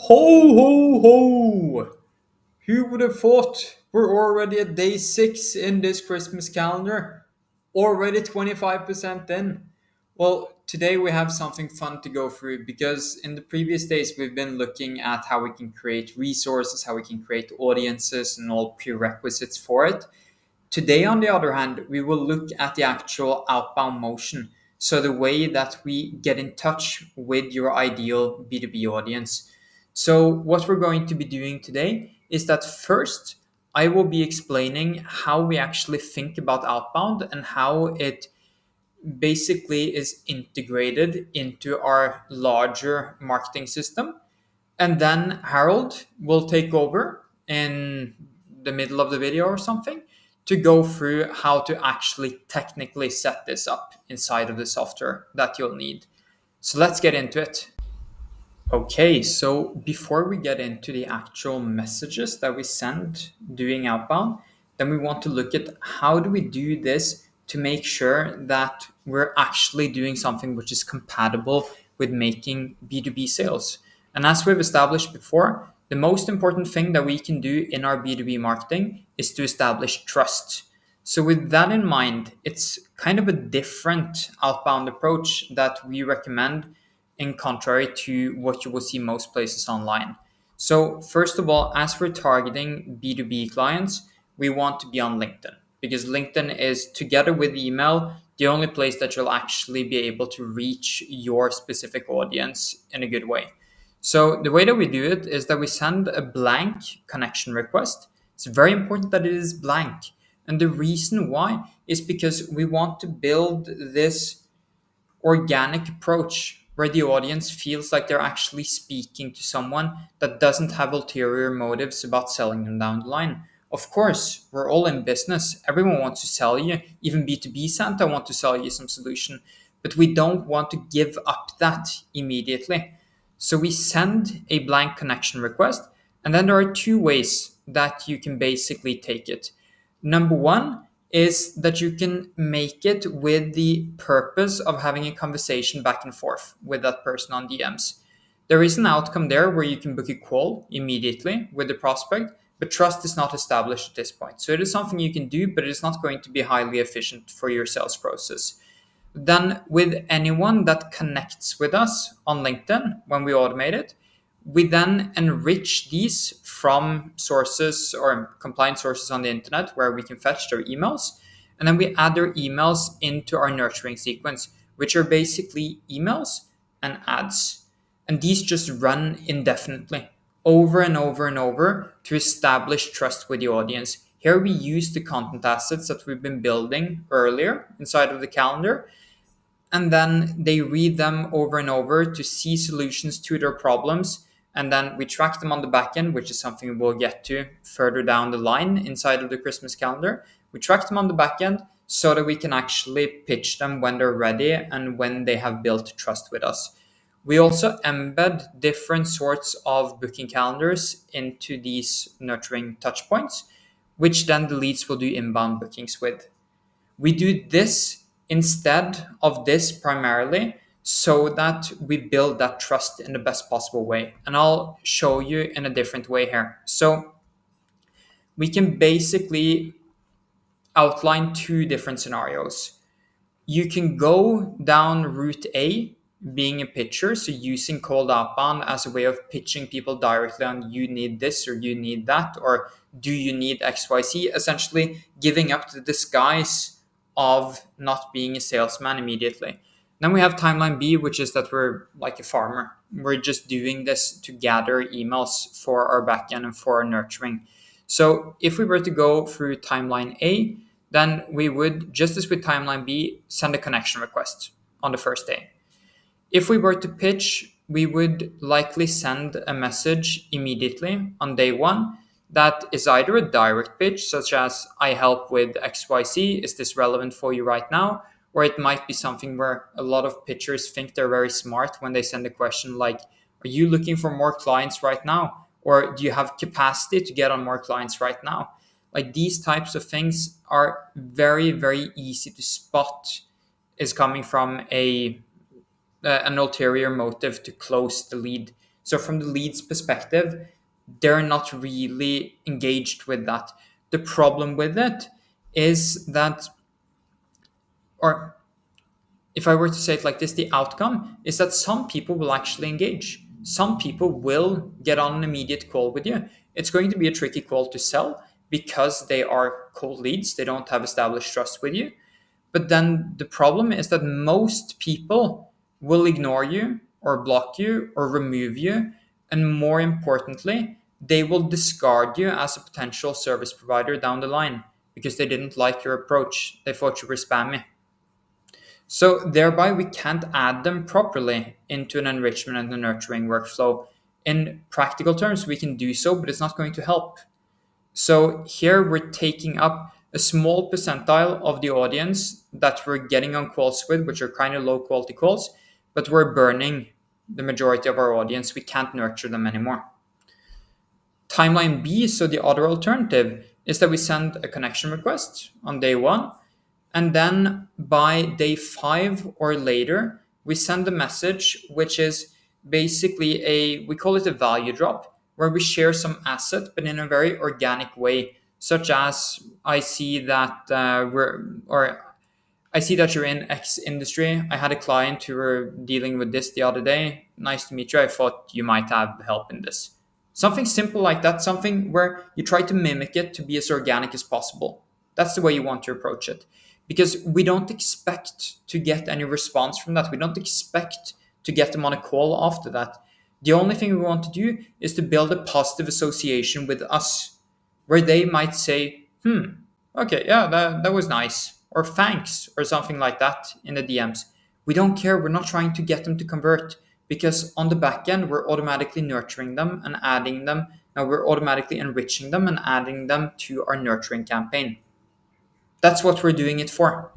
Ho, ho, ho! Who would have thought we're already at day 6 in this Christmas calendar? Already 25% in. Well, today we have something fun to go through because in the previous days we've been looking at how we can create resources, how we can create audiences, and all prerequisites for it. Today, on the other hand, we will look at the actual outbound motion. So, the way that we get in touch with your ideal B2B audience. So, what we're going to be doing today is that first, I will be explaining how we actually think about outbound and how it basically is integrated into our larger marketing system. And then Harold will take over in the middle of the video or something to go through how to actually technically set this up inside of the software that you'll need. So let's get into it. Okay, so before we get into the actual messages that we send doing outbound, then we want to look at how do we do this to make sure that we're actually doing something which is compatible with making B2B sales. And as we've established before, the most important thing that we can do in our B2B marketing is to establish trust. So, with that in mind, it's kind of a different outbound approach that we recommend in contrary to what you will see most places online. So, first of all, as we're targeting B2B clients, we want to be on LinkedIn because LinkedIn is, together with email, the only place that you'll actually be able to reach your specific audience in a good way. So, the way that we do it is that we send a blank connection request. It's very important that it is blank. And the reason why is because we want to build this organic approach where the audience feels like they're actually speaking to someone that doesn't have ulterior motives about selling them down the line. Of course, we're all in business. Everyone wants to sell you. Even B2B Santa want to sell you some solution. But we don't want to give up that immediately. So we send a blank connection request. And then there are two ways that you can basically take it. Number one is that you can make it with the purpose of having a conversation back and forth with that person on DMs. There is an outcome there where you can book a call immediately with the prospect, but trust is not established at this point. So it is something you can do, but it is not going to be highly efficient for your sales process. Then, with anyone that connects with us on LinkedIn, when we automate it, we then enrich these from sources or compliant sources on the internet where we can fetch their emails. And then we add their emails into our nurturing sequence, which are basically emails and ads. And these just run indefinitely over and over and over to establish trust with the audience. Here we use the content assets that we've been building earlier inside of the calendar, and then they read them over and over to see solutions to their problems. And then we track them on the back end, which is something we'll get to further down the line inside of the Christmas calendar. We track them on the back end so that we can actually pitch them when they're ready and when they have built trust with us. We also embed different sorts of booking calendars into these nurturing touch points, which then the leads will do inbound bookings with. We do this instead of this primarily so that we build that trust in the best possible way. And I'll show you in a different way here. So we can basically outline two different scenarios. You can go down route A, being a pitcher, so using cold outbound as a way of pitching people directly on you need this or you need that, or do you need XYZ, essentially giving up the disguise of not being a salesman immediately. Then we have timeline B, which is that we're like a farmer. We're just doing this to gather emails for our backend and for our nurturing. So if we were to go through timeline A, then we would, just as with timeline B, send a connection request on the first day. If we were to pitch, we would likely send a message immediately on day one that is either a direct pitch, such as, I help with XYZ, is this relevant for you right now? Or it might be something where a lot of pitchers think they're very smart when they send a question like, are you looking for more clients right now? Or do you have capacity to get on more clients right now? Like, these types of things are very, very easy to spot is coming from an ulterior motive to close the lead. So from the lead's perspective, they're not really engaged with that. The problem with it is that, or if I were to say it like this, the outcome is that some people will actually engage. Some people will get on an immediate call with you. It's going to be a tricky call to sell because they are cold leads. They don't have established trust with you. But then the problem is that most people will ignore you or block you or remove you. And more importantly, they will discard you as a potential service provider down the line because they didn't like your approach. They thought you were spammy. So thereby we can't add them properly into an enrichment and a nurturing workflow. In practical terms, we can do so, but it's not going to help. So here we're taking up a small percentile of the audience that we're getting on calls with, which are kind of low quality calls, but we're burning the majority of our audience. We can't nurture them anymore. Timeline B, so the other alternative, is that we send a connection request on day one, and then by day 5 or later, we send a message which is basically we call it a value drop, where we share some asset, but in a very organic way, such as I see that you're in X industry. I had a client who were dealing with this the other day. Nice to meet you. I thought you might have help in this. Something simple like that, something where you try to mimic it to be as organic as possible. That's the way you want to approach it. Because we don't expect to get any response from that. We don't expect to get them on a call after that. The only thing we want to do is to build a positive association with us, where they might say, okay, yeah, that was nice, or thanks, or something like that in the DMs. We don't care. We're not trying to get them to convert because on the back end, we're automatically nurturing them and adding them. Now we're automatically enriching them and adding them to our nurturing campaign. That's what we're doing it for.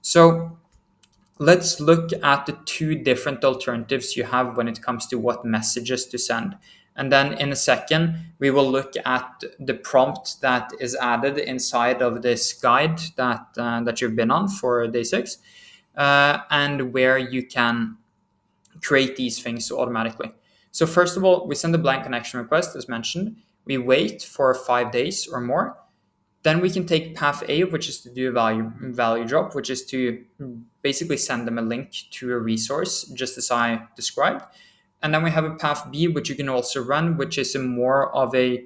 So let's look at the two different alternatives you have when it comes to what messages to send. And then in a second, we will look at the prompt that is added inside of this guide that you've been on for day 6, and where you can create these things automatically. So first of all, we send a blank connection request, as mentioned. We wait for 5 days or more. Then we can take path A, which is to do a value drop, which is to basically send them a link to a resource, just as I described. And then we have a path B, which you can also run, which is a more of a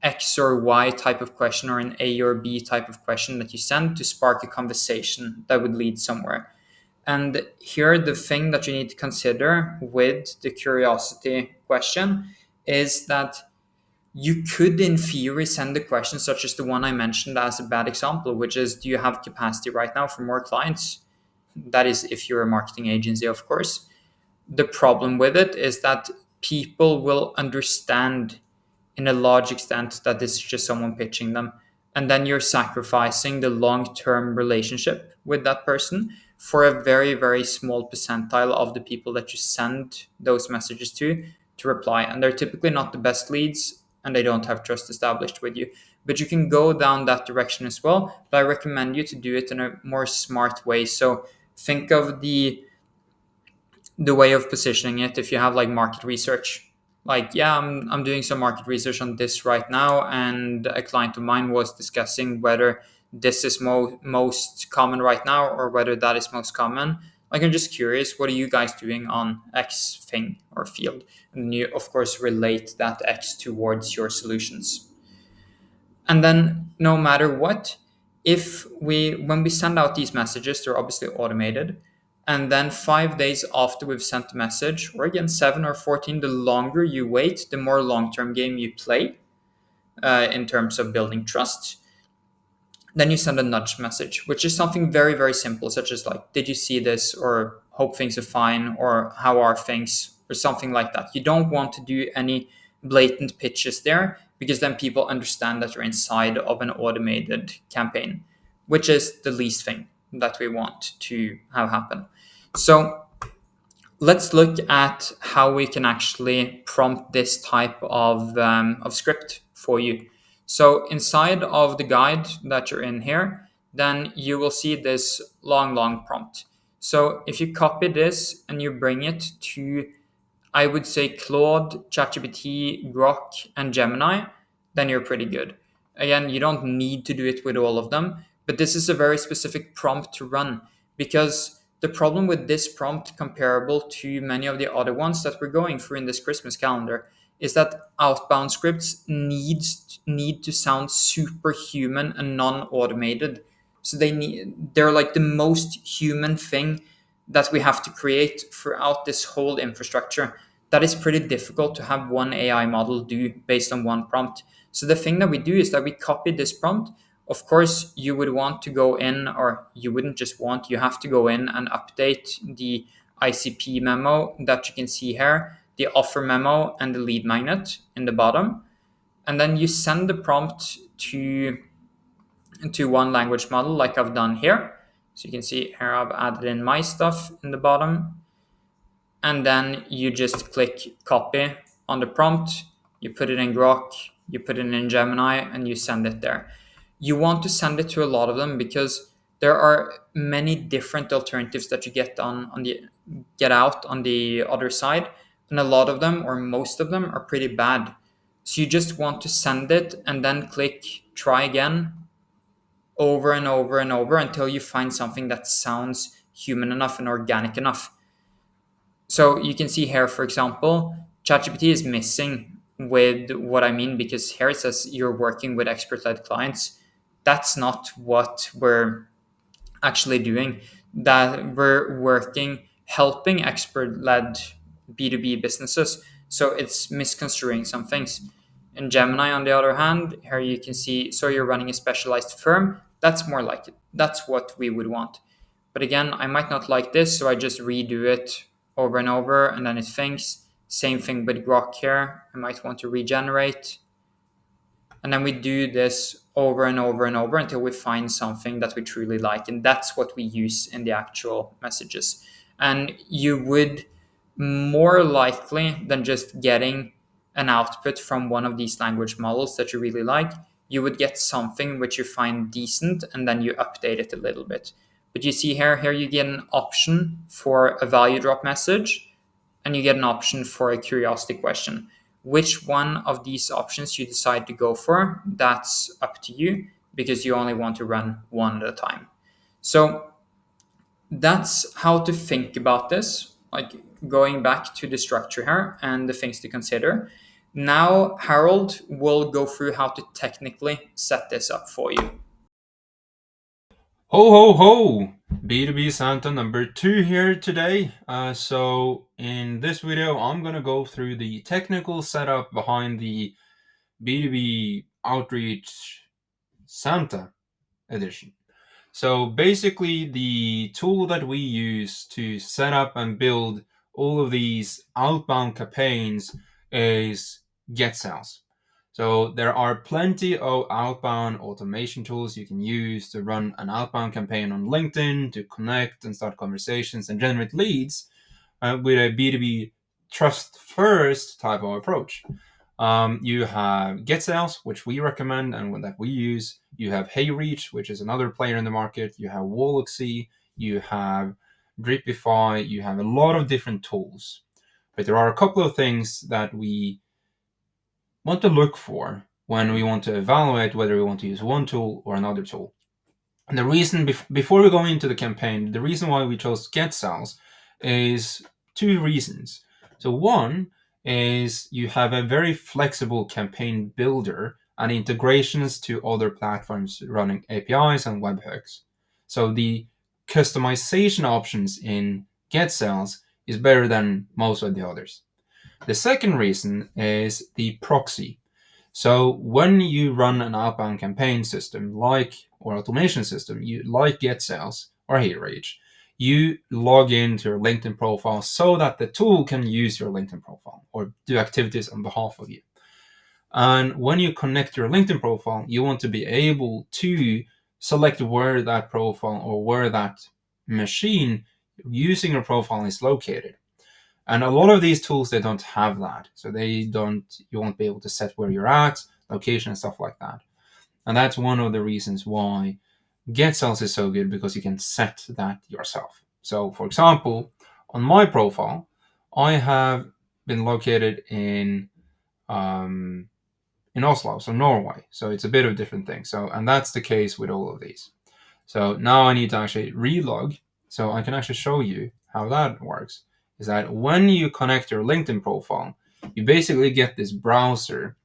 X or Y type of question, or an A or B type of question that you send to spark a conversation that would lead somewhere. And here, the thing that you need to consider with the curiosity question is that you could, in theory, send a question such as the one I mentioned as a bad example, which is, do you have capacity right now for more clients? That is, if you're a marketing agency, of course. The problem with it is that people will understand in a large extent that this is just someone pitching them. And then you're sacrificing the long-term relationship with that person for a very, very small percentile of the people that you send those messages to reply. And they're typically not the best leads, and they don't have trust established with you. But you can go down that direction as well. But I recommend you to do it in a more smart way. So think of the way of positioning it. If you have like market research, like, yeah, I'm doing some market research on this right now, and a client of mine was discussing whether this is most common right now or whether that is most common. Like, I'm just curious, what are you guys doing on X thing or field? And you, of course, relate that X towards your solutions. And then no matter what, when we send out these messages, they're obviously automated. And then 5 days after we've sent the message, or again 7 or 14, the longer you wait, the more long-term game you play in terms of building trust. Then you send a nudge message, which is something very, very simple, such as like, did you see this? Or hope things are fine, or how are things, or something like that. You don't want to do any blatant pitches there, because then people understand that you're inside of an automated campaign, which is the least thing that we want to have happen. So let's look at how we can actually prompt this type of script for you. So inside of the guide that you're in here, then you will see this long prompt. So if you copy this and you bring it to I would say Claude, ChatGPT, Grok, and Gemini, then you're pretty good. Again, you don't need to do it with all of them, but this is a very specific prompt to run, because the problem with this prompt, comparable to many of the other ones that we're going through in this Christmas calendar, is that outbound scripts need to sound superhuman and non-automated. So they're like the most human thing that we have to create throughout this whole infrastructure. That is pretty difficult to have one AI model do based on one prompt. So the thing that we do is that we copy this prompt. Of course, you would want to go in, or you wouldn't just want, you have to go in and update the ICP memo that you can see here, the offer memo, and the lead magnet in the bottom. And then you send the prompt to one language model like I've done here. So you can see here I've added in my stuff in the bottom. And then you just click copy on the prompt, you put it in Grok, you put it in Gemini, and you send it there. You want to send it to a lot of them because there are many different alternatives that you get out on the other side, and a lot of them, or most of them, are pretty bad. So you just want to send it and then click try again over and over and over until you find something that sounds human enough and organic enough. So you can see here, for example, ChatGPT is missing with what I mean, because here it says you're working with expert-led clients. That's not what we're actually doing. That we're working helping expert-led B2B businesses. So it's misconstruing some things. In Gemini, on the other hand, here you can see, so you're running a specialized firm. That's more like it. That's what we would want. But again, I might not like this, so I just redo it over and over, and then it thinks. Same thing with Grok here. I might want to regenerate. And then we do this over and over and over until we find something that we truly like. And that's what we use in the actual messages. And you would, more likely than just getting an output from one of these language models that you really like, you would get something which you find decent, and then you update it a little bit. But you see here you get an option for a value drop message, and you get an option for a curiosity question. Which one of these options you decide to go for, that's up to you, because you only want to run one at a time. So that's how to think about this, like going back to the structure here and the things to consider. Now, Harold will go through how to technically set this up for you. Ho ho ho! B2B Santa number 2 here today. So in this video, I'm gonna go through the technical setup behind the B2B Outreach Santa edition. So basically, the tool that we use to set up and build all of these outbound campaigns is GetSales. So there are plenty of outbound automation tools you can use to run an outbound campaign on LinkedIn, to connect and start conversations and generate leads with a B2B trust first type of approach. You have GetSales, which we recommend and that we use. You have HeyReach, which is another player in the market. You have Woloxy. You have Dripify. You have a lot of different tools. But there are a couple of things that we want to look for when we want to evaluate whether we want to use one tool or another tool. And the reason, before we go into the campaign, the reason why we chose GetSales is two reasons. So one is you have a very flexible campaign builder and integrations to other platforms running APIs and webhooks. So the customization options in GetSales is better than most of the others. The second reason is the proxy. So when you run an outbound campaign system or automation system, you like GetSales or HeyReach, you log into your LinkedIn profile so that the tool can use your LinkedIn profile or do activities on behalf of you. And when you connect your LinkedIn profile, you want to be able to select where that profile or where that machine using your profile is located. And a lot of these tools, they don't have that. So you won't be able to set where you're at, location and stuff like that. And that's one of the reasons why GetSales is so good, because you can set that yourself. So for example, on my profile, I have been located in Oslo, so Norway. So it's a bit of a different thing. So, and that's the case with all of these. So now I need to actually relog. So I can actually show you how that works. Is that when you connect your LinkedIn profile, you basically get this browser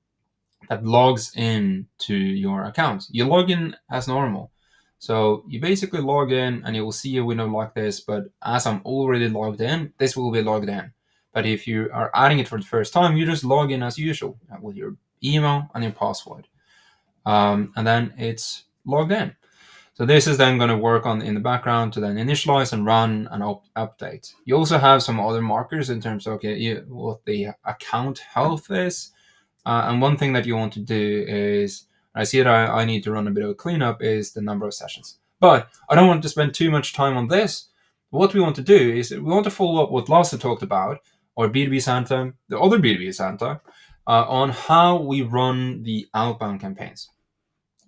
that logs in to your account. You log in as normal. So you basically log in and you will see a window like this, but as I'm already logged in, this will be logged in. But if you are adding it for the first time, you just log in as usual with your email and your password. And then it's logged in. So this is then going to work on in the background to then initialize and run and update. You also have some other markers in terms of what the account health is. And one thing that you want to do is, I see that I need to run a bit of a cleanup, is the number of sessions. But I don't want to spend too much time on this. What we want to do is we want to follow up what Lasse talked about, or B2B Santa, the other B2B Santa, on how we run the outbound campaigns.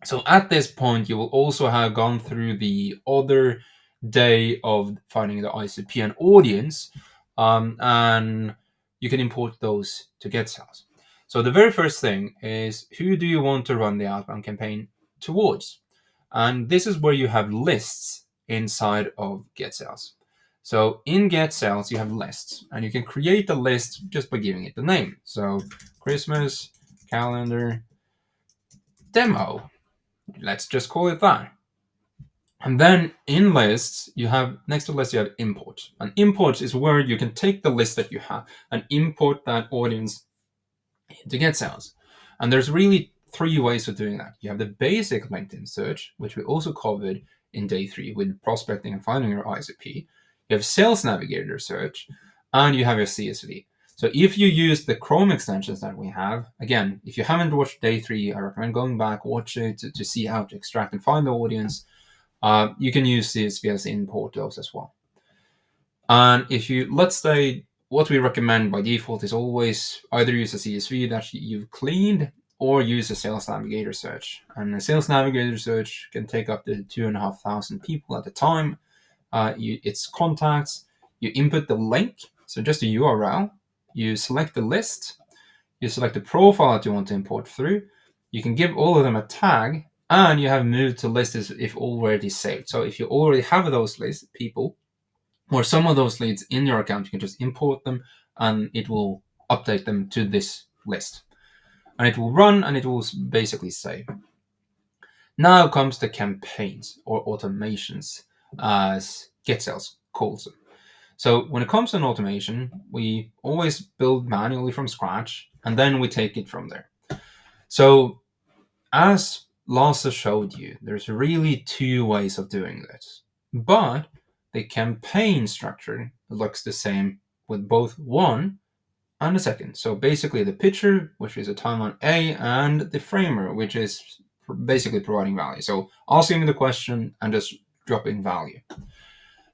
So at this point, you will also have gone through the other day of finding the ICP and audience, and you can import those to GetSales. So the very first thing is, who do you want to run the outbound campaign towards? And this is where you have lists inside of GetSales. So in GetSales, you have lists, and you can create a list just by giving it the name. So Christmas calendar demo. Let's just call it that. And then in lists, you have next to lists, you have import. And import is where you can take the list that you have and import that audience to GetSales. And there's really three ways of doing that. You have the basic LinkedIn search, which we also covered in day 3 with prospecting and finding your ICP. You have Sales Navigator search, and you have your CSV. So if you use the Chrome extensions that we have, again, if you haven't watched day 3, I recommend going back, watch it to see how to extract and find the audience. You can use CSV as import those as well. And if you, let's say, what we recommend by default is always either use a CSV that you've cleaned or use a Sales Navigator search. And a Sales Navigator search can take up to 2,500 people at a time. It's contacts. You input the link, so just a URL. You select the list. You select the profile that you want to import through. You can give all of them a tag, and you have moved to list if already saved. So if you already have those lists, people, or some of those leads in your account, you can just import them and it will update them to this list. And it will run and it will basically save. Now comes the campaigns or automations, as GetSales calls them. So when it comes to an automation, we always build manually from scratch and then we take it from there. So as Lasse showed you, there's really two ways of doing this. But the campaign structure looks the same with both one and a second. So basically the pitcher, which is a timeline A, and the framer, which is basically providing value. So asking the question and just dropping value.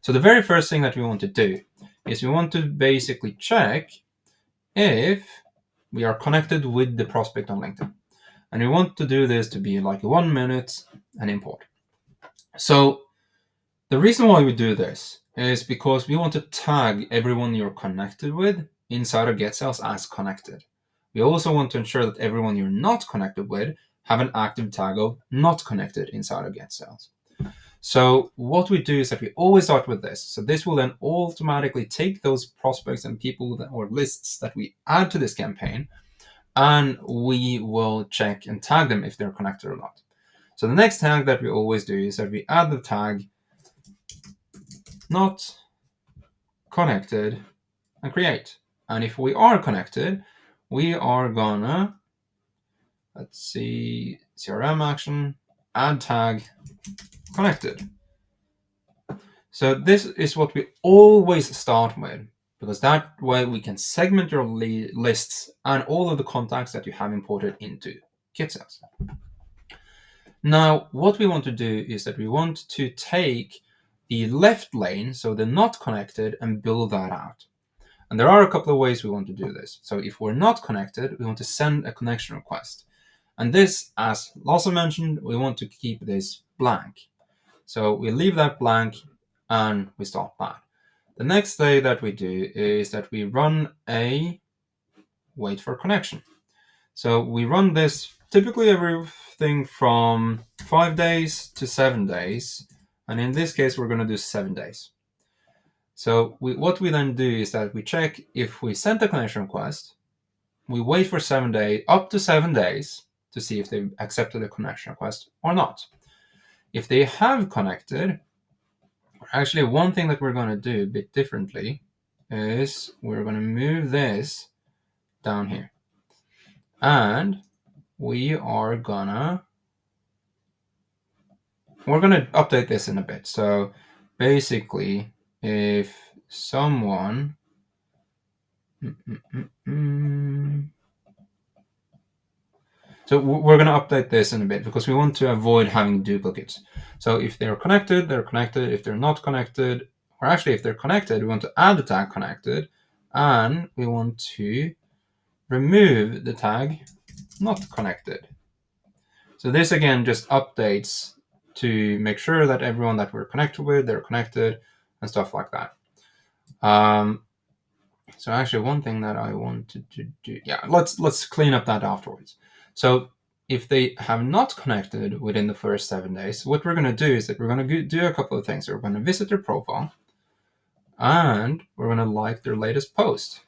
So the very first thing that we want to do is we want to basically check if we are connected with the prospect on LinkedIn. And we want to do this to be like 1 minute and import. So the reason why we do this is because we want to tag everyone you're connected with inside of GetSales as connected. We also want to ensure that everyone you're not connected with have an active tag of not connected inside of GetSales. So what we do is that we always start with this. So this will then automatically take those prospects and people or lists that we add to this campaign, and we will check and tag them if they're connected or not. So the next tag that we always do is that we add the tag not connected and create. And if we are connected, we are gonna, let's see, CRM action, add tag connected. So this is what we always start with, because that way we can segment your lists and all of the contacts that you have imported into GetSales. Now, what we want to do is that we want to take the left lane, so the not connected, and build that out. And there are a couple of ways we want to do this. So if we're not connected, we want to send a connection request. And this, as Lasse mentioned, we want to keep this blank. So we leave that blank and we start that. The next thing that we do is that we run a wait for connection. So we run this typically everything from 5 days to 7 days. And in this case, we're going to do 7 days. So what we then do is that we check if we sent a connection request, we wait for 7 days, up to 7 days, to see if they've accepted the connection request or not. If they have connected, actually one thing that we're going to do a bit differently is we're going to move this down here. And we're gonna update this in a bit. So basically, if someone so we're going to update this in a bit because we want to avoid having duplicates. So if they're connected, they're connected. If they're not connected, or actually if they're connected, we want to add the tag connected, and we want to remove the tag not connected. So this again just updates to make sure that everyone that we're connected with, they're connected and stuff like that. So actually one thing that I wanted to do, let's clean up that afterwards. So if they have not connected within the first 7 days, what we're going to do is that we're going to do a couple of things. We're going to visit their profile and we're going to like their latest post.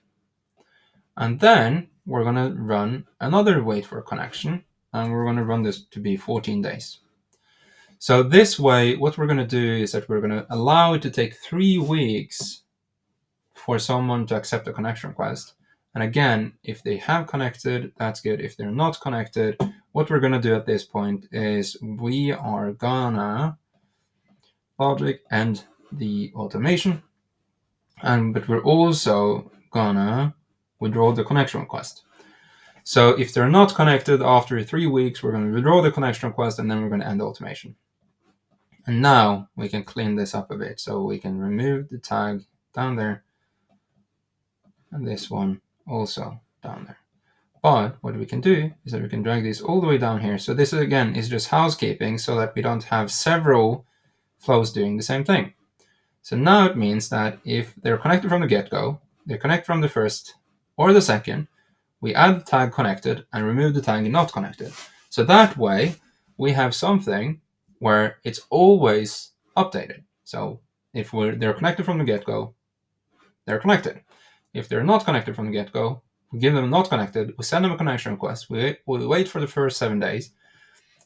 And then we're going to run another wait for connection, and we're going to run this to be 14 days. So this way, what we're going to do is that we're going to allow it to take 3 weeks for someone to accept a connection request. And again, if they have connected, that's good. If they're not connected, what we're going to do at this point is we are gonna logic end the automation, but we're also gonna withdraw the connection request. So if they're not connected after 3 weeks, we're going to withdraw the connection request and then we're going to end the automation. And now we can clean this up a bit. So we can remove the tag down there and this one also down there. But what we can do is that we can drag these all the way down here. So this again is just housekeeping so that we don't have several flows doing the same thing. So now it means that if they're connected from the get-go, they connect from the first or the second, we add the tag connected and remove the tag not connected. So that way we have something where it's always updated. So if they're connected from the get-go, they're connected. If they're not connected from the get-go, we give them not connected, we send them a connection request, we wait for the first 7 days.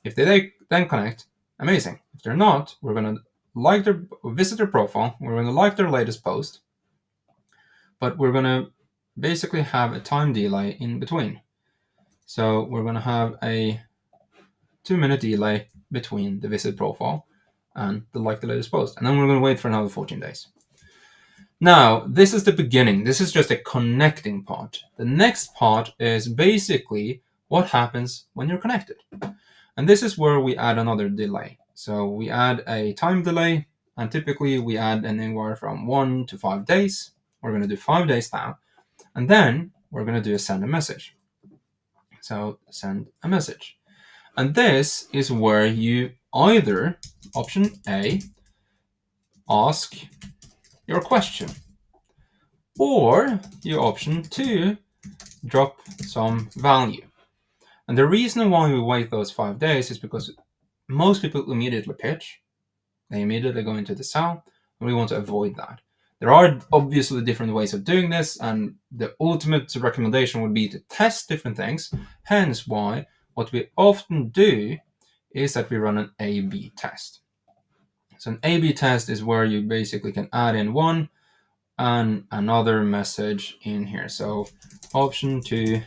If they then connect, amazing. If they're not, we're going to visit their profile, we're going to like their latest post, but we're going to basically have a time delay in between. So we're going to have a 2-minute delay between the visit profile and the like the latest post. And then we're going to wait for another 14 days. Now, this is the beginning. This is just a connecting part. The next part is basically what happens when you're connected. And this is where we add another delay. So we add a time delay, and typically we add anywhere from 1 to 5 days. We're going to do 5 days now. And then we're going to do a send a message. So send a message. And this is where you either, option A, ask your question, or you option 2, drop some value. And the reason why we wait those 5 days is because most people immediately pitch. They immediately go into the sell, and we want to avoid that. There are obviously different ways of doing this, and the ultimate recommendation would be to test different things. Hence why what we often do is that we run an A/B test. So an A/B test is where you basically can add in one and another message in here. So option 2,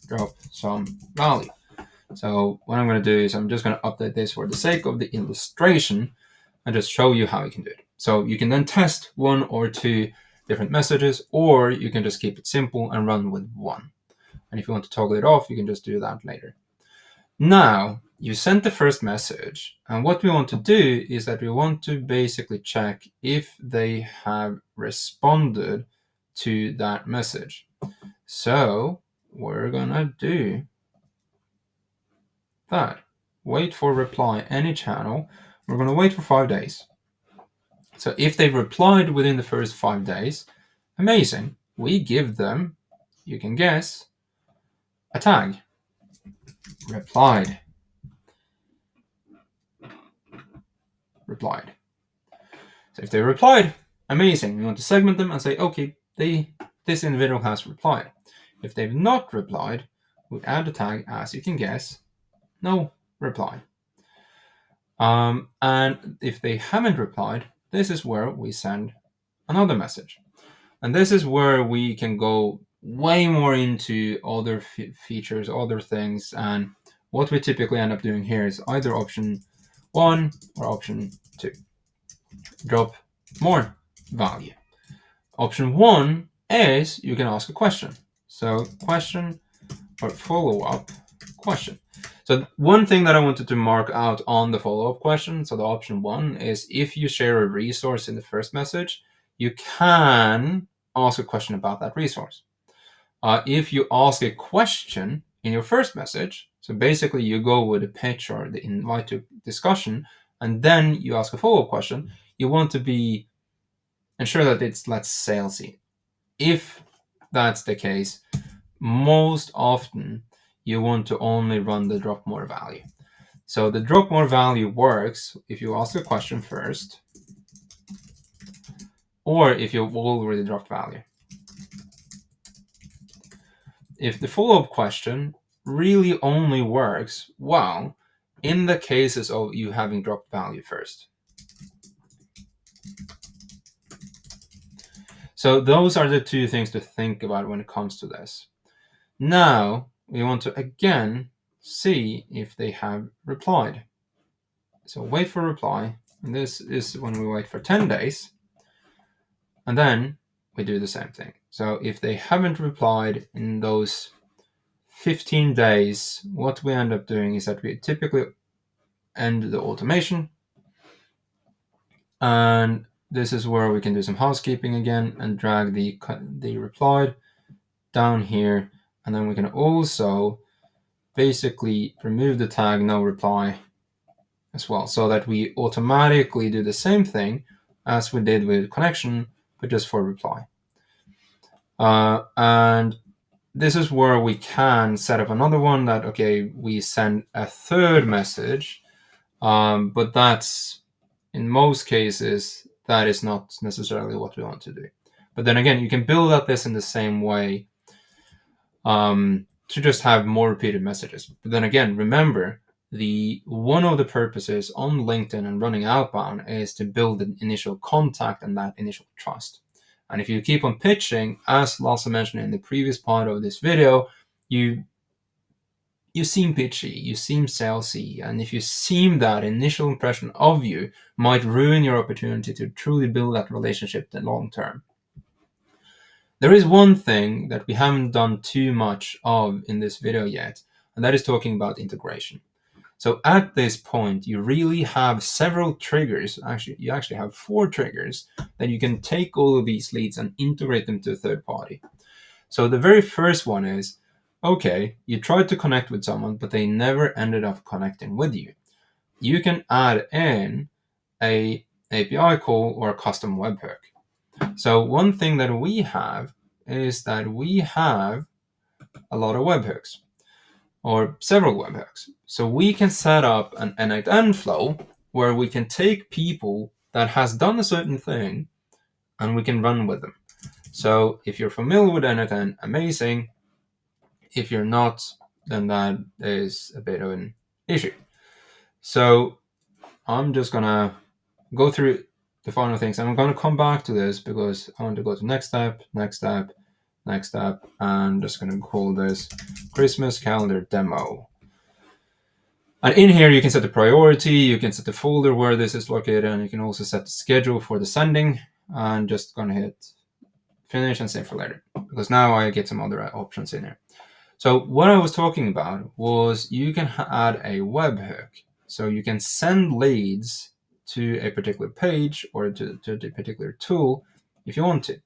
drop some value. So what I'm going to do is I'm just going to update this for the sake of the illustration and just show you how you can do it. So you can then test 1 or 2 different messages, or you can just keep it simple and run with 1. And if you want to toggle it off, you can just do that later. Now, you sent the first message, and what we want to do is that we want to basically check if they have responded to that message. So we're gonna do that. Wait for reply any channel. We're gonna wait for 5 days. So if they've replied within the first 5 days, amazing. We give them, you can guess, a tag, replied. So if they replied, amazing. We want to segment them and say, okay, this individual has replied. If they've not replied, we add the tag, as you can guess, no reply. And if they haven't replied, this is where we send another message. And this is where we can go way more into other features, other things. And what we typically end up doing here is either option 1 or option 2. Drop more value. Option 1 is you can ask a question. So question or follow-up question. So one thing that I wanted to mark out on the follow-up question, so the option 1 is if you share a resource in the first message, you can ask a question about that resource. If you ask a question in your first message, so basically you go with a pitch or the invite to discussion, and then you ask a follow-up question, you want to ensure that it's less salesy. If that's the case, most often you want to only run the drop more value. So the drop more value works if you ask a question first, or if you've already dropped value. If the follow-up question really only works well in the cases of you having dropped value first. So those are the two things to think about when it comes to this. Now we want to again see if they have replied. So wait for reply, and this is when we wait for 10 days, and then we do the same thing. So if they haven't replied in those 15 days, what we end up doing is that we typically end the automation, and this is where we can do some housekeeping again and drag the replied down here, and then we can also basically remove the tag no reply as well, so that we automatically do the same thing as we did with connection, but just for reply. And this is where we can set up another one that, okay, we send a third message, but that's, in most cases, that is not necessarily what we want to do. But then again, you can build up this in the same way to just have more repeated messages. But then again, remember, one of the purposes on LinkedIn and running Outbound is to build an initial contact and that initial trust. And if you keep on pitching, as Lasse mentioned in the previous part of this video, you seem pitchy, you seem salesy, and if you seem that initial impression of you might ruin your opportunity to truly build that relationship in the long term. There is one thing that we haven't done too much of in this video yet, and that is talking about integration. So at this point, you really have several triggers. Actually, you actually have 4 triggers that you can take all of these leads and integrate them to a third party. So the very first one is, okay, you tried to connect with someone, but they never ended up connecting with you. You can add in a API call or a custom webhook. So one thing that we have is that we have a lot of webhooks, or several webhooks. So we can set up an end-to-end flow where we can take people that has done a certain thing and we can run with them. So if you're familiar with end-to-end, amazing. If you're not, then that is a bit of an issue. So I'm just gonna go through the final things, and I'm gonna come back to this because I want to go to next step, and I'm just gonna call this Christmas Calendar Demo. And in here, you can set the priority, you can set the folder where this is located, and you can also set the schedule for the sending. I'm just gonna hit finish and save for later, because now I get some other options in here. So what I was talking about was you can add a webhook. So you can send leads to a particular page or to a particular tool if you want to.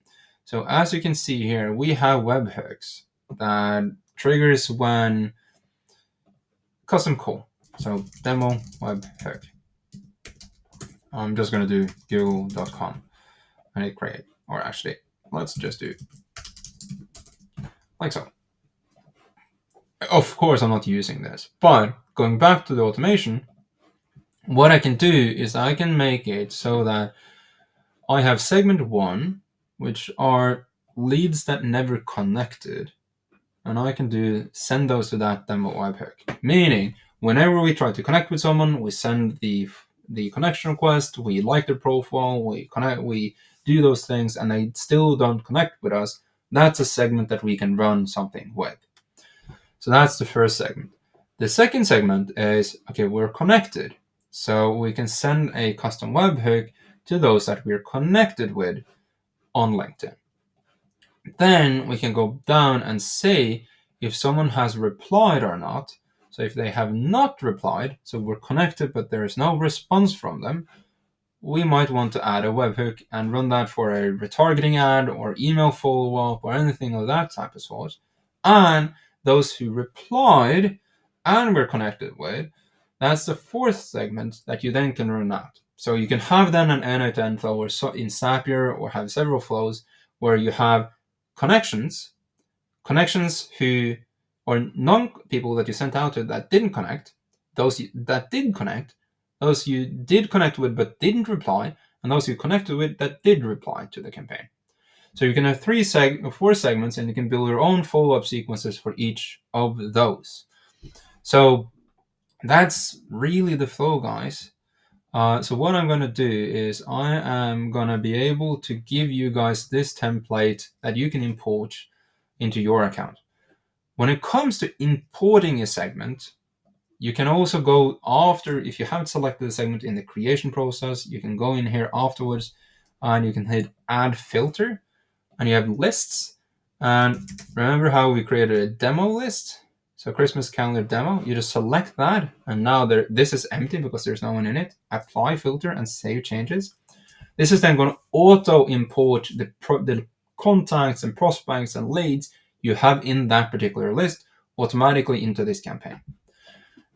So as you can see here, we have webhooks that triggers when custom call. So demo webhook. I'm just going to do google.com and hit create. Or actually, let's just do like so. Of course, I'm not using this, but going back to the automation, what I can do is I can make it so that I have segment one, which are leads that never connected, and I can do send those to that demo webhook. Meaning, whenever we try to connect with someone, we send the connection request, we like their profile, we connect, we do those things, and they still don't connect with us. That's a segment that we can run something with. So that's the first segment. The second segment is okay, we're connected, so we can send a custom webhook to those that we're connected with on LinkedIn. Then we can go down and see if someone has replied or not. So if they have not replied, so we're connected but there is no response from them, we might want to add a webhook and run that for a retargeting ad or email follow-up or anything of that type of sort. And those who replied and were connected with, that's the fourth segment that you then can run out. So you can have then an end-to-end flow or in Zapier, or have several flows where you have connections who, or non people that you sent out to that didn't connect, those that did connect, those you did connect with but didn't reply, and those you connected with that did reply to the campaign. So you can have four segments, and you can build your own follow-up sequences for each of those. So that's really the flow, guys. So what I'm going to do is I am going to be able to give you guys this template that you can import into your account. When it comes to importing a segment, you can also go after, if you haven't selected the segment in the creation process, you can go in here afterwards and you can hit add filter, and you have lists. And remember how we created a demo list? So Christmas calendar demo, you just select that, and now this is empty because there's no one in it. Apply filter and save changes. This is then going to auto import the contacts and prospects and leads you have in that particular list automatically into this campaign.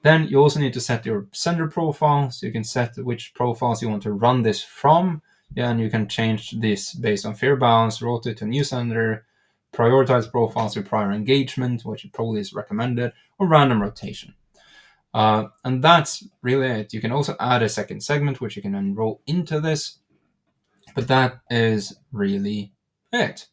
Then you also need to set your sender profile, so you can set which profiles you want to run this from. Yeah, and you can change this based on fair balance, rotate to new sender, prioritize profiles with prior engagement, which probably is recommended, or random rotation. And that's really it. You can also add a second segment, which you can enroll into this, but that is really it.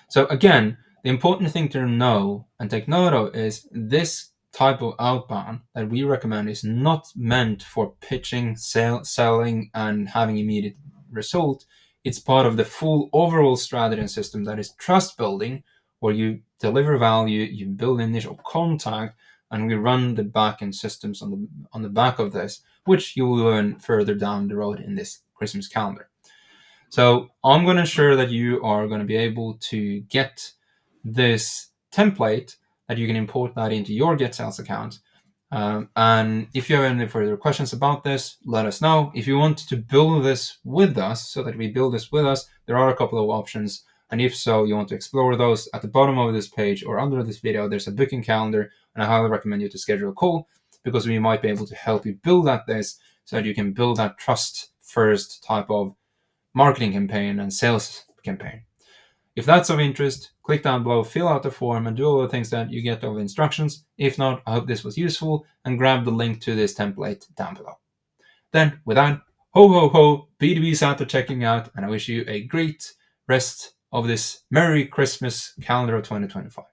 So again, the important thing to know and take note of is this type of outbound that we recommend is not meant for pitching, selling, and having immediate result. It's part of the full overall strategy and system that is trust building, where you deliver value, you build initial contact, and we run the backend systems on the back of this, which you will learn further down the road in this Christmas calendar. So I'm going to ensure that you are going to be able to get this template, that you can import that into your Get Sales account. And if you have any further questions about this, let us know. If you want to build this with us, so that we build this with us, there are a couple of options. And if so, you want to explore those, at the bottom of this page or under this video, there's a booking calendar. And I highly recommend you to schedule a call, because we might be able to help you build this so that you can build that trust first type of marketing campaign and sales campaign. If that's of interest, click down below, fill out the form, and do all the things that you get all the instructions. If not, I hope this was useful, and grab the link to this template down below. Then, with that, ho ho ho, B2B Santa checking out, and I wish you a great rest of this Merry Christmas calendar of 2025.